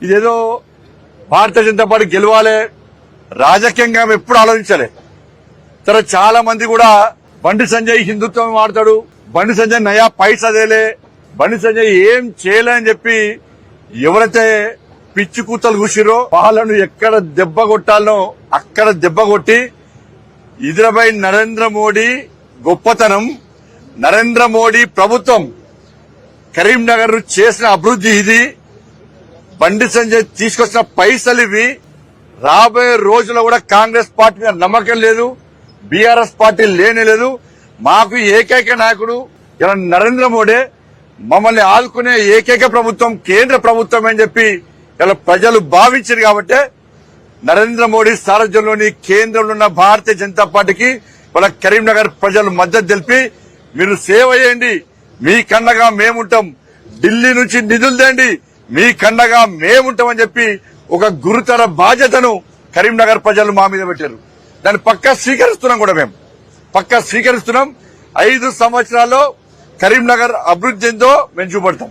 ఇదేదో భారతీయ జనతా పార్టీ గెలవాలి, రాజకీయంగా ఎప్పుడు ఆలోచించాలి. తర్వాత చాలా మంది కూడా బండి సంజయ్ హిందుత్వం మాడతాడు, బండి సంజయ్ నయా పైసదేలే, బండి సంజయ్ ఏం చేయలే అని చెప్పి ఎవరైతే పిచ్చి కూతలు కూసిరో వాళ్ళను ఎక్కడ దెబ్బ కొట్టాలనో అక్కడ దెబ్బ కొట్టి ఇదిరపై నరేంద్ర మోడీ గొప్పతనం, నరేంద్ర మోడీ ప్రభుత్వం కరీంనగర్ చేసిన అభివృద్ధి ఇది, బండి సంజయ్ తీసుకొచ్చిన పైసలు ఇవి. రాబోయే రోజుల్లో కూడా కాంగ్రెస్ పార్టీ మీద నమ్మకం లేదు, బీఆర్ఎస్ పార్టీ లేనే లేదు. మాకు ఏకైక నాయకుడు ఇలా నరేంద్ర మోడీ, మమ్మల్ని ఆదుకునే ఏకైక ప్రభుత్వం కేంద్ర ప్రభుత్వం అని చెప్పి ఇలా ప్రజలు భావించారు. కాబట్టి నరేంద్ర మోడీ సారథ్యంలోని కేంద్రంలో ఉన్న భారతీయ జనతా పార్టీకి వాళ్ళ కరీంనగర్ ప్రజలు మద్దతు తెలిపి మీరు సేవ చేయండి, మీ కన్నగా మేముంటాం, ఢిల్లీ నుంచి నిధులు తేండి, మీ కన్నగా మేముంటామని చెప్పి ఒక గురుతర బాధ్యతను కరీంనగర్ ప్రజలు మా మీద పెట్టారు. దాన్ని పక్కా స్వీకరిస్తున్నాం కూడా, మేము పక్కా స్వీకరిస్తున్నాం. 5 సంవత్సరాల్లో కరీంనగర్ అభివృద్ధి ఏందో మేము చూపెడతాం.